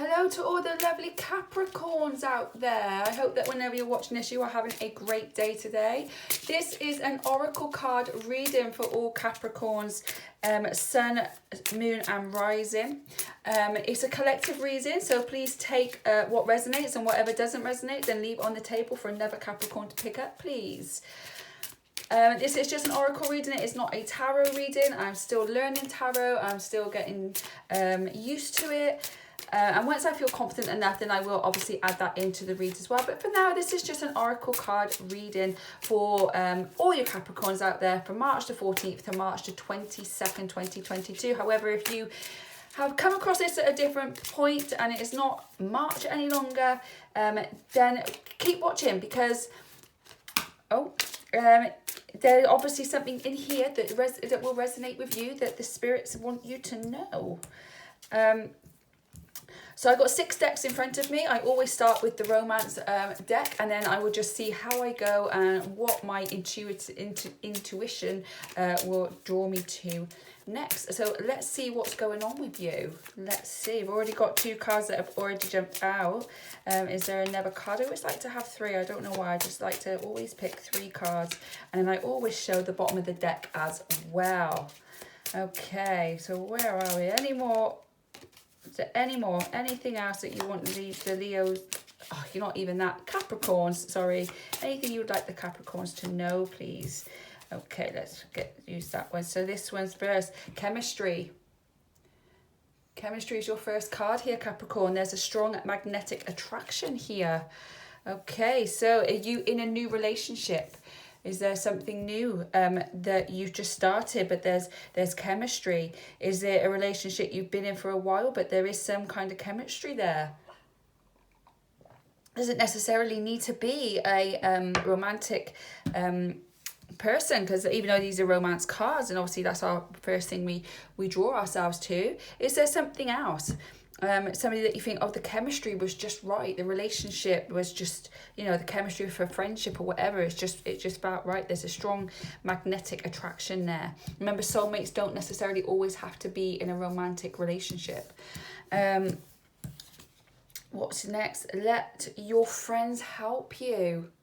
Hello to all the lovely Capricorns out there. I hope that whenever you're watching this, you are having a great day today. This is an oracle card reading for all Capricorns, Sun, Moon and Rising. It's a collective reading, so please take what resonates, and whatever doesn't resonate, then leave on the table for another Capricorn to pick up, please. This is just an oracle reading. It is not a tarot reading. I'm still learning tarot. I'm still getting used to it. And once I feel confident enough, then I will obviously add that into the read as well. But for now, this is just an oracle card reading for all your Capricorns out there from March the 14th to March the 22nd, 2022. However, if you have come across this at a different point and it is not March any longer, then keep watching, because there's obviously something in here that will resonate with you, that the spirits want you to know. So I've got 6 decks in front of me. I always start with the romance deck, and then I will just see how I go and what my intuition will draw me to next. So let's see what's going on with you. Let's see. I've already got 2 cards that have already jumped out. Is there another card? I always like to have 3. I don't know why. I just like to always pick 3 cards. And then I always show the bottom of the deck as well. Okay, so where are we? Is there anything else that you want the Leos, you're not even that, Capricorns, sorry. Anything you would like the Capricorns to know, please. Okay, let's use that one. So this one's first, chemistry. Chemistry is your first card here, Capricorn. There's a strong magnetic attraction here. Okay, so are you in a new relationship? Is there something new that you've just started, but there's chemistry? Is there a relationship you've been in for a while, but there is some kind of chemistry there? Doesn't necessarily need to be a romantic person, because even though these are romance cards, and obviously that's our first thing we draw ourselves to, is there something else? Somebody that you think, the chemistry was just right, the relationship was just, the chemistry for friendship or whatever, it's just about right. There's a strong magnetic attraction there. Remember, soulmates don't necessarily always have to be in a romantic relationship. What's next? Let your friends help you.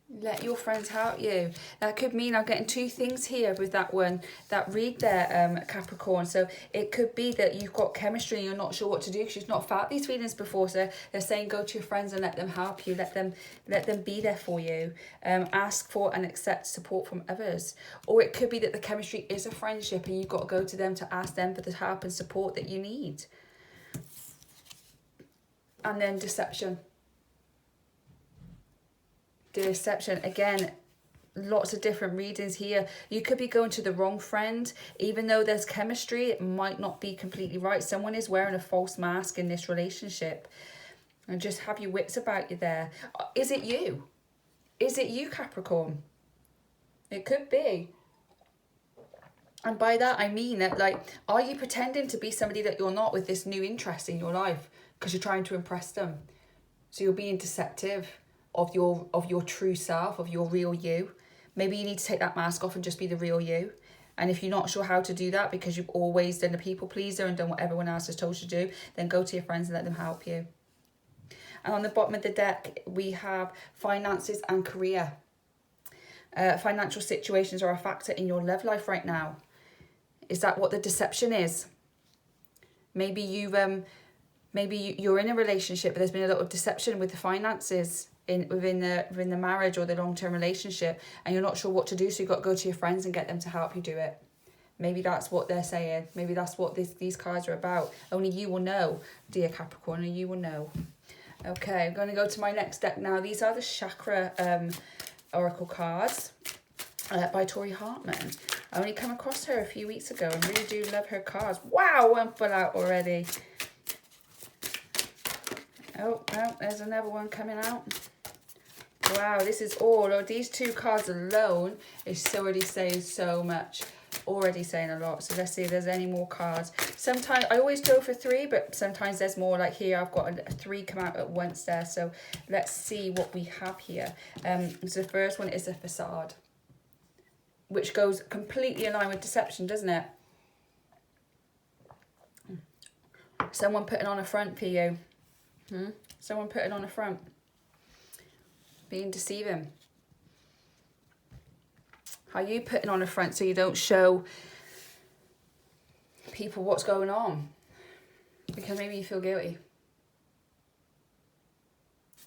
Let your friends help you. That could mean I'm getting 2 things here with that one, that read there, Capricorn. So it could be that you've got chemistry and you're not sure what to do because you've not felt these feelings before. So they're saying go to your friends and let them help you. Let them be there for you. Ask for and accept support from others. Or it could be that the chemistry is a friendship and you've got to go to them to ask them for the help and support that you need. And then deception. Deception, again, lots of different readings here. You could be going to the wrong friend. Even though there's chemistry, it might not be completely right. Someone is wearing a false mask in this relationship, and just have your wits about you there. Is it you? Is it you, Capricorn? It could be. And by that I mean that, are you pretending to be somebody that you're not with this new interest in your life because you're trying to impress them? So you're being deceptive of your true self, of your real you. Maybe you need to take that mask off and just be the real you. And if you're not sure how to do that because you've always done the people pleaser and done what everyone else has told you to do, then go to your friends and let them help you. And on the bottom of the deck, we have finances and career. Financial situations are a factor in your love life right now. Is that what the deception is? Maybe you're in a relationship, but there's been a lot of deception with the finances within the marriage or the long-term relationship, and you're not sure what to do, so you've got to go to your friends and get them to help you do it. Maybe that's what they're saying. Maybe that's what these cards are about. Only you will know, dear Capricorn, only you will know. Okay, I'm going to go to my next deck now. These are the Chakra Oracle cards by Tori Hartman. I only came across her a few weeks ago and really do love her cards. Wow, one full out already. Oh, there's another one coming out. Wow, this is these 2 cards alone is already saying so much. Already saying a lot. So let's see if there's any more cards. Sometimes, I always go for 3, but sometimes there's more. Like here, I've got a 3 come out at once there. So let's see what we have here. So the first one is a facade, which goes completely in line with deception, doesn't it? Someone putting on a front for you. Someone putting on a front. Being deceiving. Are you putting on a front so you don't show people what's going on? Because maybe you feel guilty.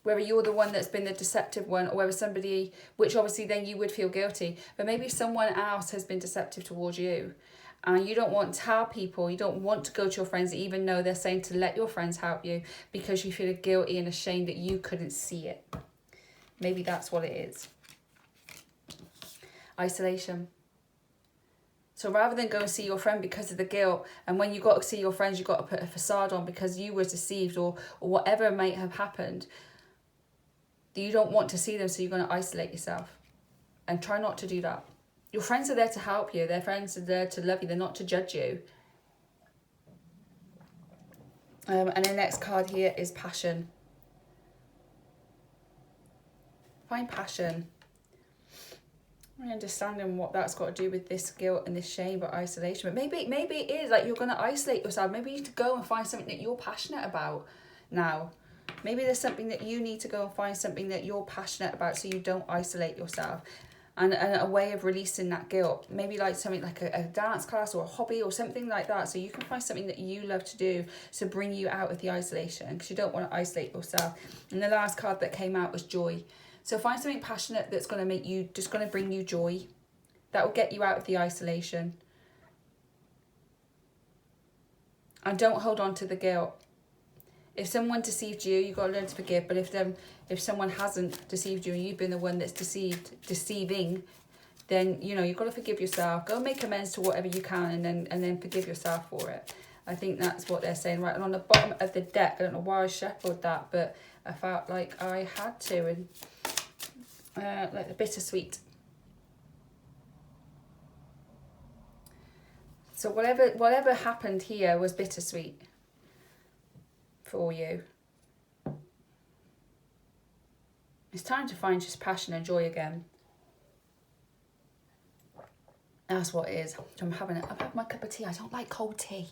Whether you're the one that's been the deceptive one, or whether somebody, which obviously then you would feel guilty, but maybe someone else has been deceptive towards you. And you don't want to tell people, you don't want to go to your friends, even though they're saying to let your friends help you, because you feel guilty and ashamed that you couldn't see it. Maybe that's what it is. Isolation. So rather than go and see your friend because of the guilt, and when you got to see your friends, you got to put a facade on because you were deceived, or whatever might have happened, you don't want to see them, so you're going to isolate yourself. And try not to do that. Your friends are there to help you. Their friends are there to love you. They're not to judge you. And the next card here is passion. Find passion. I'm understanding what that's got to do with this guilt and this shame but isolation. But maybe it is like you're going to isolate yourself. Maybe you need to go and find something that you're passionate about now. Maybe there's something that you need to go and find something that you're passionate about so you don't isolate yourself. And a way of releasing that guilt. Maybe like something like a dance class or a hobby or something like that. So you can find something that you love to do to bring you out of the isolation, because you don't want to isolate yourself. And the last card that came out was joy. So find something passionate that's going to make you, just going to bring you joy. That will get you out of the isolation. And don't hold on to the guilt. If someone deceived you, you've got to learn to forgive. But if someone hasn't deceived you and you've been the one that's deceiving, then, you know, you've got to forgive yourself. Go and make amends to whatever you can, and then forgive yourself for it. I think that's what they're saying. Right, and on the bottom of the deck, I don't know why I shuffled that, but I felt like I had to. And like the bittersweet. So whatever happened here was bittersweet for you. It's time to find just passion and joy again. That's what it is. I've had my cup of tea. I don't like cold tea.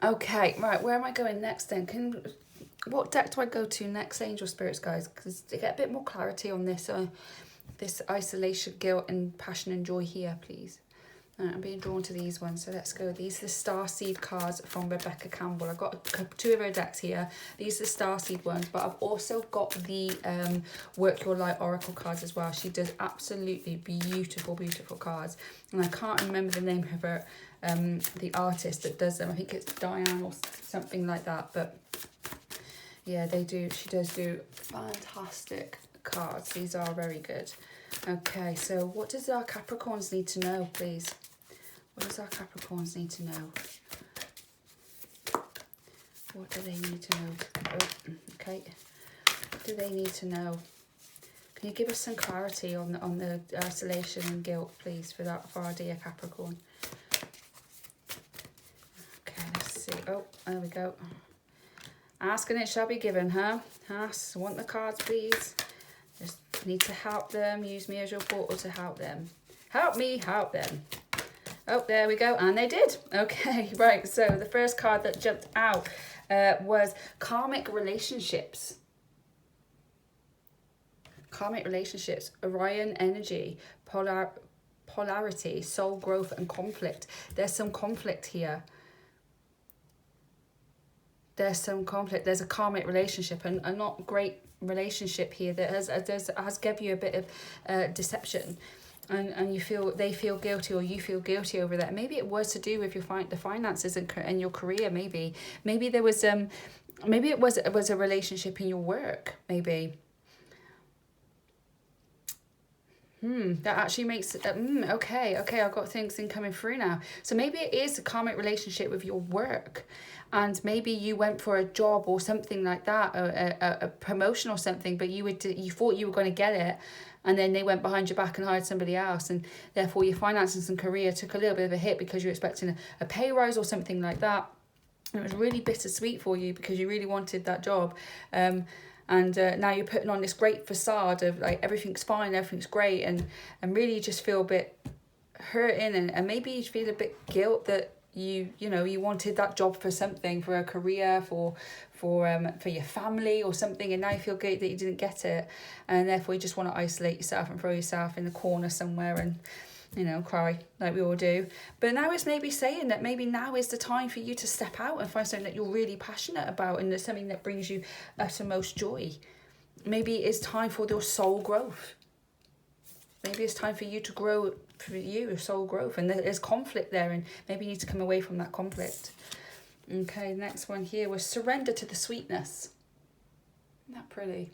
Okay, right, where am I going next then? What deck do I go to next, angel spirits, guys? Because to get a bit more clarity on this this isolation, guilt and passion and joy here, please. I'm being drawn to these ones, so let's go. These are the Starseed cards from Rebecca Campbell. I've got two of her decks here. These are the Starseed ones, but I've also got the Work Your Light Oracle cards as well. She does absolutely beautiful, beautiful cards. And I can't remember the name of her, the artist that does them. I think it's Diane or something like that. But yeah, she does do fantastic cards. These are very good. Okay, so what does our Capricorns need to know, please? What does our Capricorns need to know? What do they need to know? Oh, okay. What do they need to know? Can you give us some clarity on the isolation and guilt, please, for our dear Capricorn? Okay, let's see. Oh, there we go. Ask and it shall be given, huh? Ask, want the cards, please. Just need to help them. Use me as your portal to help them. Help me, help them. Oh, there we go. And they did. Okay, right. So the first card that jumped out was karmic relationships. Karmic relationships. Orion energy. Polarity. Soul growth and conflict. There's some conflict here. There's some conflict. There's a karmic relationship and a not great relationship here that has given you a bit of deception, and they feel guilty, or you feel guilty over that. Maybe it was to do with the finances and your career. Maybe there was maybe it was a relationship in your work. Maybe that actually makes okay, I've got things coming through now. So maybe it is a karmic relationship with your work, and maybe you went for a job or something like that, a promotion or something, but you thought you were going to get it, and then they went behind your back and hired somebody else, and therefore your finances and career took a little bit of a hit because you're expecting a pay rise or something like that. And it was really bittersweet for you because you really wanted that job. And now you're putting on this great facade of like everything's fine, everything's great, and really you just feel a bit hurting, and maybe you feel a bit guilt that you know, you wanted that job for something, for a career, for your family or something, and now you feel great that you didn't get it, and therefore you just want to isolate yourself and throw yourself in the corner somewhere and, you know, cry like we all do. But now it's maybe saying that maybe now is the time for you to step out and find something that you're really passionate about and there's something that brings you uttermost joy. Maybe it's time for your soul growth. Maybe it's time for you to grow, for you, soul growth, and there's conflict there, and maybe you need to come away from that conflict. Okay, next one here was surrender to the sweetness. Isn't that pretty?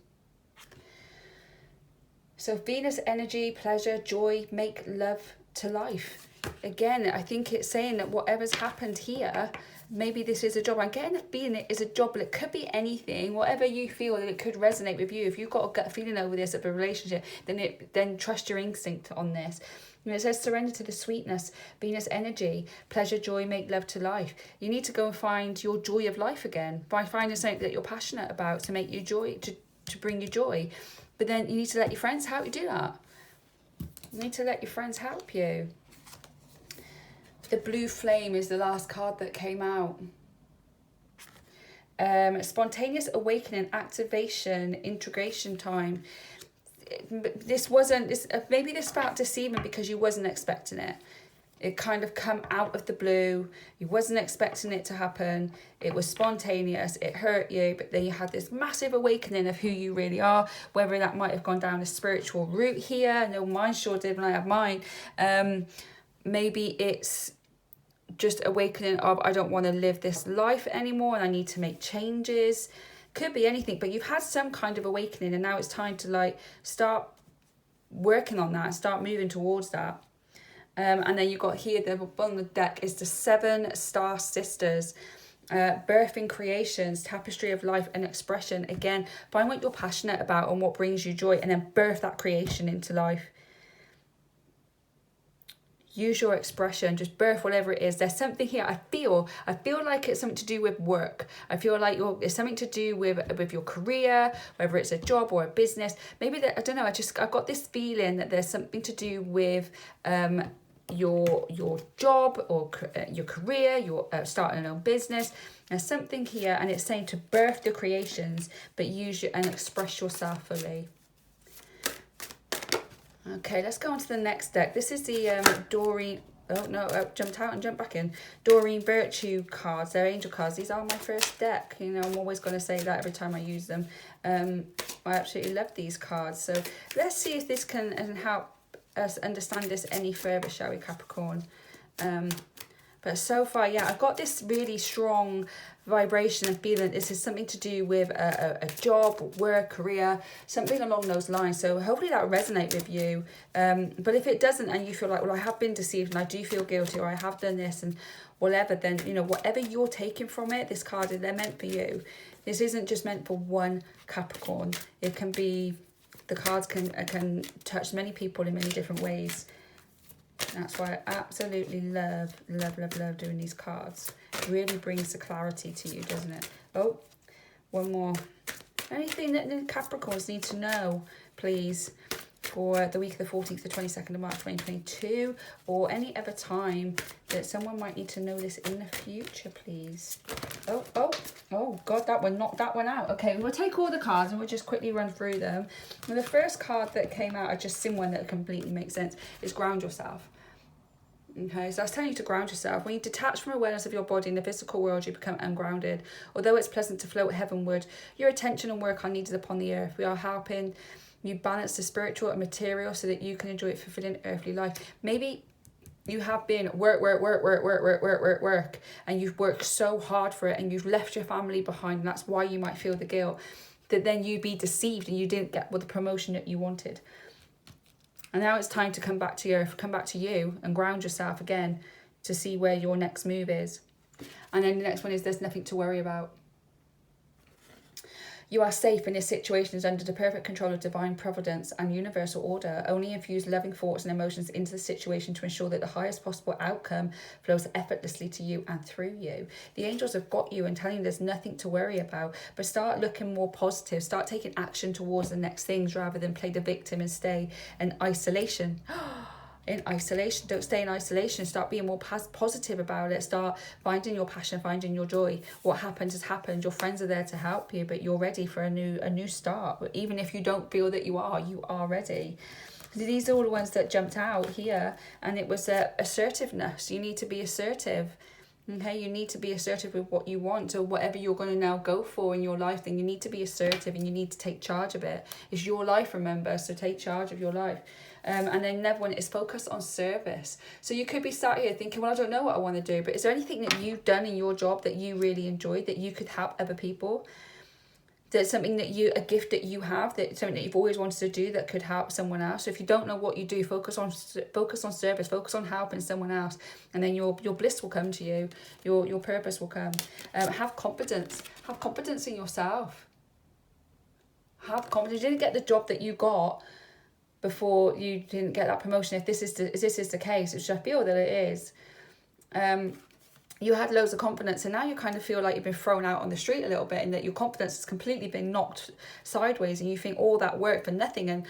So Venus energy, pleasure, joy, make love to life. Again, I think it's saying that whatever's happened here, maybe this is a job. I'm getting a feeling it is a job, but it could be anything. Whatever you feel that it could resonate with you. If you've got a gut feeling over this of a relationship, then trust your instinct on this. And it says surrender to the sweetness, Venus energy, pleasure, joy, make love to life. You need to go and find your joy of life again by finding something that you're passionate about to make you joy, to bring you joy. But then you need to let your friends help you do that. You need to let your friends help you. The blue flame is the last card that came out. Spontaneous awakening, activation, integration time. Maybe this felt deceiving because you wasn't expecting it. It kind of come out of the blue. You wasn't expecting it to happen. It was spontaneous. It hurt you, but then you had this massive awakening of who you really are. Whether that might have gone down a spiritual route here. No, mine sure did when I had mine. Maybe it's just awakening of, I don't want to live this life anymore and I need to make changes. Could be anything, but you've had some kind of awakening and now it's time to like start working on that, start moving towards that. And then you've got here, the bottom of the deck is the 7 Star Sisters. Birthing creations, tapestry of life and expression. Again, find what you're passionate about and what brings you joy and then birth that creation into life. Use your expression, just birth whatever it is. There's something here. I feel like it's something to do with work. I feel like it's something to do with your career, whether it's a job or a business. Maybe that, I don't know. I've got this feeling that there's something to do with your job or your career, your starting an own business. There's something here, and it's saying to birth the creations, but use and express yourself fully. Okay, let's go on to the next deck. This is the Doreen. Oh no, I jumped out and jumped back in. Doreen Virtue cards. They're angel cards. These are my first deck. You know, I'm always going to say that every time I use them. I absolutely love these cards. So let's see if this can help us understand this any further, shall we, Capricorn? But so far, yeah, I've got this really strong vibration and feeling this is something to do with a job, work, career, something along those lines. So hopefully that will resonate with you. But if it doesn't and you feel like, well, I have been deceived and I do feel guilty or I have done this and whatever, then, you know, whatever you're taking from it, this card, they're meant for you. This isn't just meant for one Capricorn. It can be, the cards can touch many people in many different ways. That's why I absolutely love doing these cards. It really brings the clarity to you, doesn't it? Oh, one more. Anything that the Capricorns need to know, please, for the week of the 14th to 22nd of March 2022, or any other time that someone might need to know this in the future, please. Oh, God, that one knocked that one out. Okay, we'll take all the cards and we'll just quickly run through them. And the first card that came out, I just seen one that completely makes sense, is ground yourself. Okay, so I was telling you to ground yourself. When you detach from awareness of your body in the physical world, you become ungrounded. Although it's pleasant to float heavenward, your attention and work are needed upon the earth. We are helping you balance the spiritual and material so that you can enjoy a fulfilling earthly life. Maybe you have been work, and you've worked so hard for it and you've left your family behind, and that's why you might feel the guilt, that then you be deceived and you didn't get the promotion that you wanted. And now it's time to come back to you and ground yourself again to see where your next move is. And then the next one is there's nothing to worry about. You are safe, and this situation is under the perfect control of divine providence and universal order. Only infuse loving thoughts and emotions into the situation to ensure that the highest possible outcome flows effortlessly to you and through you. The angels have got you and telling you there's nothing to worry about, but start looking more positive. Start taking action towards the next things rather than play the victim and stay in isolation. in isolation. Don't stay in isolation. Start being more positive about it. Start finding your passion, finding your joy. What happened has happened. Your friends are there to help you, but you're ready for a new start. Even if you don't feel that you are ready. These are all the ones that jumped out here, and it was assertiveness. You need to be assertive. Okay, you need to be assertive with what you want, or whatever you're going to now go for in your life. Then you need to be assertive, and you need to take charge of it. It's your life, remember, so take charge of your life. And then another one is focus on service. So you could be sat here thinking, well, I don't know what I want to do, but is there anything that you've done in your job that you really enjoyed, that you could help other people? There's something that a gift that you have, that something that you've always wanted to do that could help someone else. So if you don't know what you do, focus on service, focus on helping someone else, and then your bliss will come to you, your purpose will come. Have confidence in yourself. Have confidence. You didn't get the job that you got before you didn't get that promotion. If this is the case, which I feel that it is. You had loads of confidence, and now you kind of feel like you've been thrown out on the street a little bit, and that your confidence has completely been knocked sideways, and you think all that work for nothing, and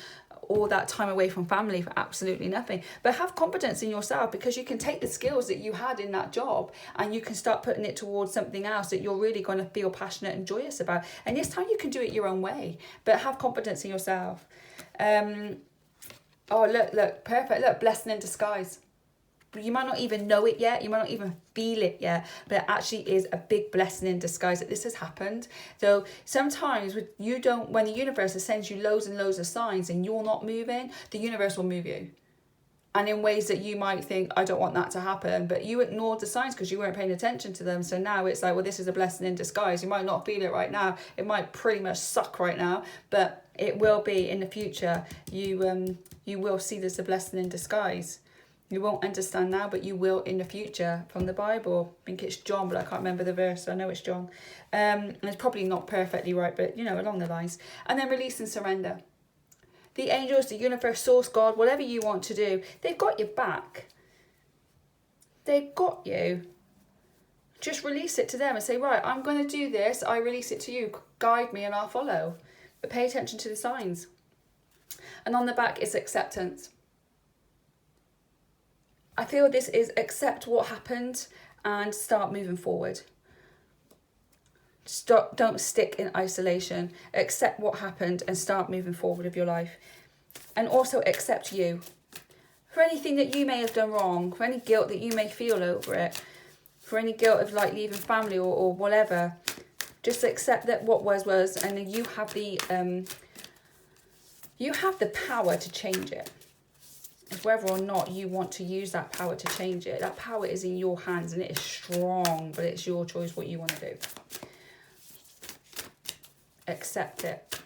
all that time away from family for absolutely nothing. But have confidence in yourself, because you can take the skills that you had in that job and you can start putting it towards something else that you're really going to feel passionate and joyous about. And this time you can do it your own way, but have confidence in yourself. Oh, look, perfect. Look, blessing in disguise. You might not even know it yet, you might not even feel it yet, but it actually is a big blessing in disguise that this has happened. So sometimes when the universe sends you loads and loads of signs and you're not moving, the universe will move you. And in ways that you might think, I don't want that to happen, but you ignored the signs because you weren't paying attention to them. So now it's like, well, this is a blessing in disguise. You might not feel it right now. It might pretty much suck right now, but it will be in the future. You will see this as a blessing in disguise. You won't understand now, but you will in the future, from the Bible. I think it's John, but I can't remember the verse. I know it's John. And it's probably not perfectly right, but, along the lines. And then release and surrender. The angels, the universe, source, God, whatever you want to do, they've got your back. They've got you. Just release it to them and say, right, I'm going to do this. I release it to you. Guide me and I'll follow. But pay attention to the signs. And on the back is acceptance. I feel this is accept what happened and start moving forward. Don't stick in isolation. Accept what happened and start moving forward with your life. And also accept you. For anything that you may have done wrong, for any guilt that you may feel over it, for any guilt of like leaving family or whatever, just accept that what was, and then you have the power to change it. It's whether or not you want to use that power to change it. That power is in your hands and it is strong, but it's your choice what you want to do. Accept it.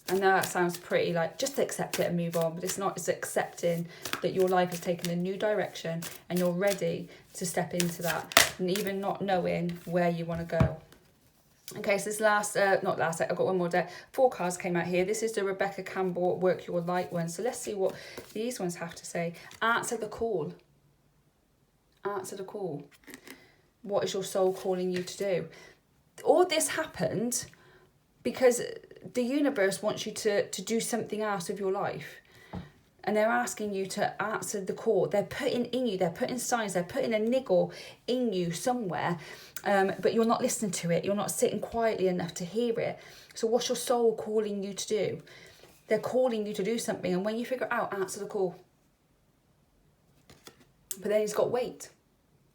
I know that sounds pretty like just accept it and move on, but it's not. It's accepting that your life has taken a new direction and you're ready to step into that, and even not knowing where you want to go. Okay, so this I've got one more deck. 4 cards came out here. This is the Rebecca Campbell Work Your Light one. So let's see what these ones have to say. Answer the call. Answer the call. What is your soul calling you to do? All this happened because the universe wants you to do something else with your life. And they're asking you to answer the call. They're putting signs, they're putting a niggle in you somewhere, but you're not listening to it. You're not sitting quietly enough to hear it. So what's your soul calling you to do? They're calling you to do something, and when you figure it out, answer the call. But then it's got wait.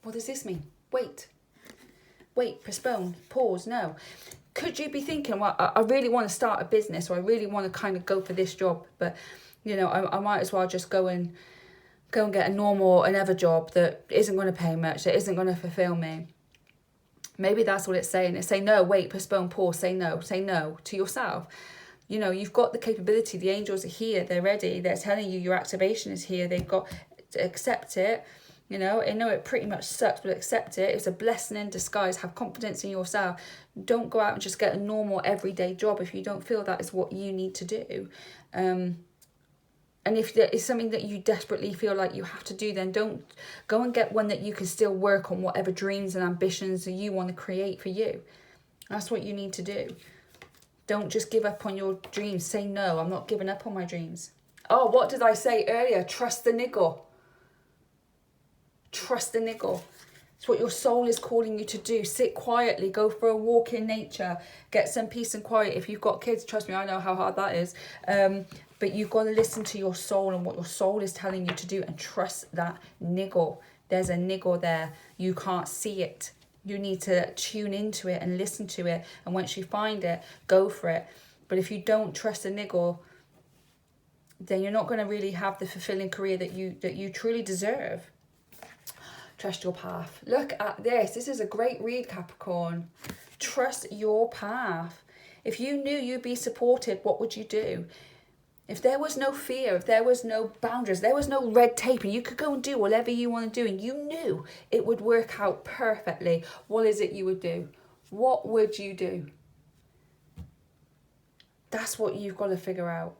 What does this mean? Wait, postpone, pause, no. Could you be thinking, well, I really want to start a business, or I really want to kind of go for this job, but I might as well just go and get another job that isn't going to pay much, that isn't going to fulfill me. Maybe that's what it's saying. It's saying no, wait, postpone, pause, say no to yourself. You've got the capability. The angels are here. They're ready. They're telling you your activation is here. They've got to accept it. I know it pretty much sucks, but accept it. It's a blessing in disguise. Have confidence in yourself. Don't go out and just get a normal everyday job if you don't feel that is what you need to do. And if there is something that you desperately feel like you have to do, then don't go and get one that you can still work on whatever dreams and ambitions that you want to create for you. That's what you need to do. Don't just give up on your dreams. Say, no, I'm not giving up on my dreams. Oh, what did I say earlier? Trust the niggle. Trust the niggle. It's what your soul is calling you to do. Sit quietly, go for a walk in nature, get some peace and quiet. If you've got kids, trust me, I know how hard that is. But you've got to listen to your soul and what your soul is telling you to do, and trust that niggle. There's a niggle there. You can't see it. You need to tune into it and listen to it. And once you find it, go for it. But if you don't trust the niggle, then you're not going to really have the fulfilling career that you truly deserve. Trust your path. Look at this. This is a great read, Capricorn. Trust your path. If you knew you'd be supported, what would you do? If there was no fear, if there was no boundaries, there was no red tape, and you could go and do whatever you want to do, and you knew it would work out perfectly, what is it you would do? What would you do? That's what you've got to figure out.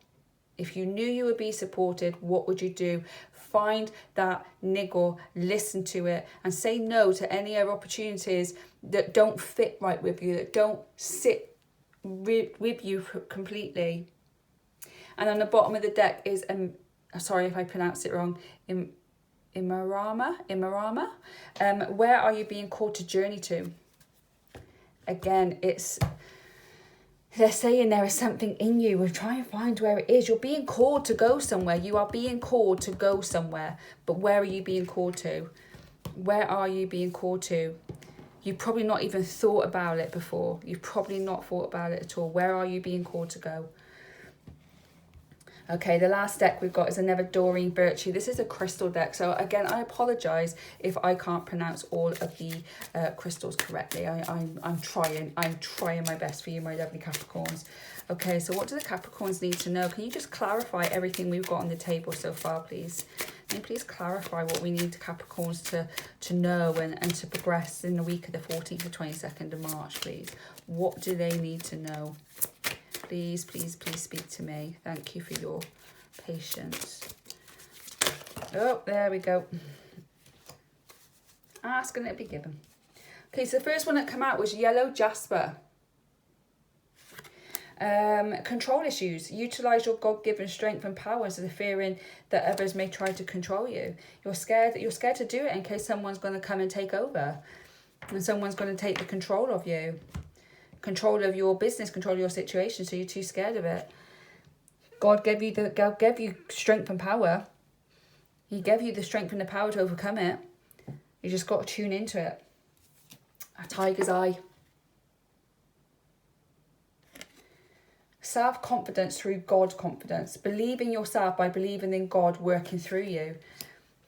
If you knew you would be supported, what would you do? Find that niggle, listen to it, and say no to any other opportunities that don't fit right with you, that don't sit with you completely. And on the bottom of the deck is, sorry if I pronounced it wrong, Imarama. Where are you being called to journey to? Again, they're saying there is something in you. We're trying to find where it is. You're being called to go somewhere. You are being called to go somewhere. But where are you being called to? Where are you being called to? You've probably not even thought about it before. You've probably not thought about it at all. Where are you being called to go? Okay, the last deck we've got is another Doreen Virtue. This is a crystal deck. So again, I apologise if I can't pronounce all of the crystals correctly. I'm trying my best for you, my lovely Capricorns. Okay, so what do the Capricorns need to know? Can you just clarify everything we've got on the table so far, please? Can you please clarify what we need Capricorns to know and to progress in the week of the 14th to 22nd of March, please? What do they need to know? Please, please, please speak to me. Thank you for your patience. Oh, there we go. Ask and it'll be given. Okay, so the first one that came out was Yellow Jasper. Control issues. Utilize your God-given strength and power instead of fearing that others may try to control you. You're scared to do it in case someone's going to come and take over, and someone's going to take the control of you. Control of your business, control of your situation, so you're too scared of it. God gave you strength and power. He gave you the strength and the power to overcome it. You just got to tune into it. A tiger's eye. Self-confidence through God confidence. Believe in yourself by believing in God working through you.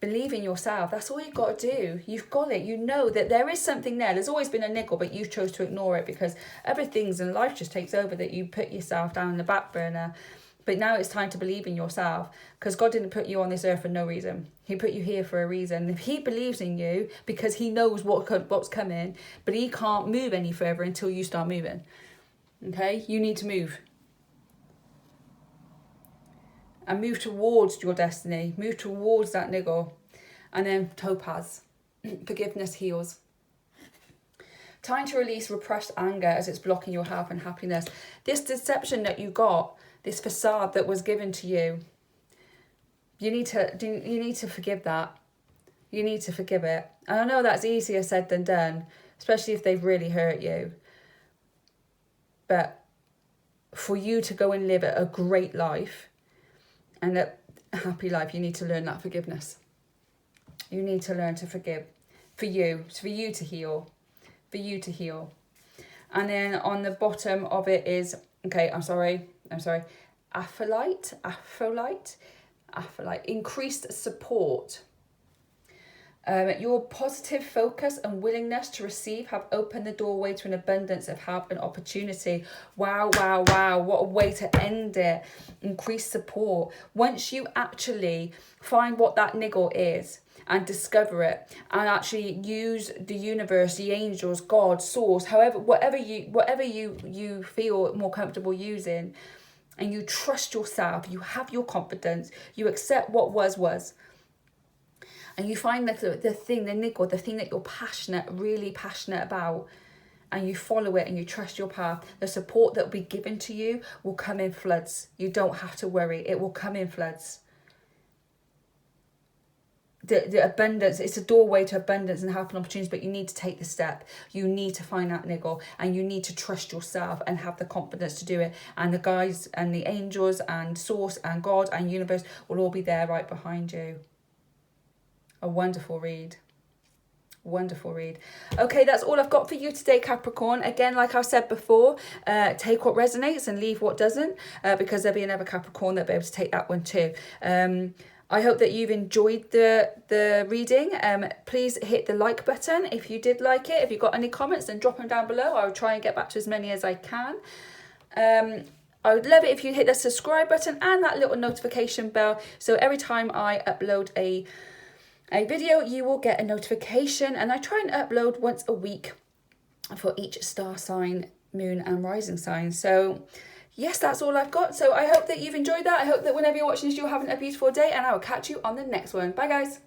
Believe in yourself. That's all you've got to do. You've got it. You know that there is something there. There's always been a niggle, but you chose to ignore it because other things in life just takes over, that you put yourself down in the back burner. But now it's time to believe in yourself, because God didn't put you on this earth for no reason. He put you here for a reason. If he believes in you, because he knows what's coming, but he can't move any further until you start moving. Okay? You need to move. And move towards your destiny. Move towards that niggle. And then Topaz. Forgiveness heals. Time to release repressed anger as it's blocking your health and happiness. This deception that you got, this facade that was given to you, you need to forgive that. You need to forgive it. And I know that's easier said than done, especially if they've really hurt you. But for you to go and live a great life, and a happy life, you need to learn that forgiveness. You need to learn to forgive. For you to heal. For you to heal. And then on the bottom of it is, okay, I'm sorry. Aphrodite. Increased support. Your positive focus and willingness to receive have opened the doorway to an abundance of help and opportunity. Wow, wow, wow. What a way to end it. Increased support. Once you actually find what that niggle is and discover it, and actually use the universe, the angels, God, source, whatever you feel more comfortable using, and you trust yourself, you have your confidence, you accept what was. And you find the thing, the niggle, the thing that you're really passionate about, and you follow it and you trust your path, the support that will be given to you will come in floods. You don't have to worry. It will come in floods. The abundance, it's a doorway to abundance and help and opportunities, but you need to take the step. You need to find that niggle, and you need to trust yourself and have the confidence to do it. And the guides and the angels and source and God and universe will all be there right behind you. A wonderful read. Wonderful read. Okay, that's all I've got for you today, Capricorn. Again, like I said before, take what resonates and leave what doesn't, because there'll be another Capricorn that'll be able to take that one too. I hope that you've enjoyed the reading. Please hit the like button if you did like it. If you've got any comments, then drop them down below. I'll try and get back to as many as I can. I would love it if you hit the subscribe button and that little notification bell, so every time I upload a video, you will get a notification. And I try and upload once a week for each star sign, moon and rising sign. So yes, that's all I've got. So I hope that you've enjoyed that. I hope that whenever you're watching this, you're having a beautiful day, and I will catch you on the next one. Bye guys.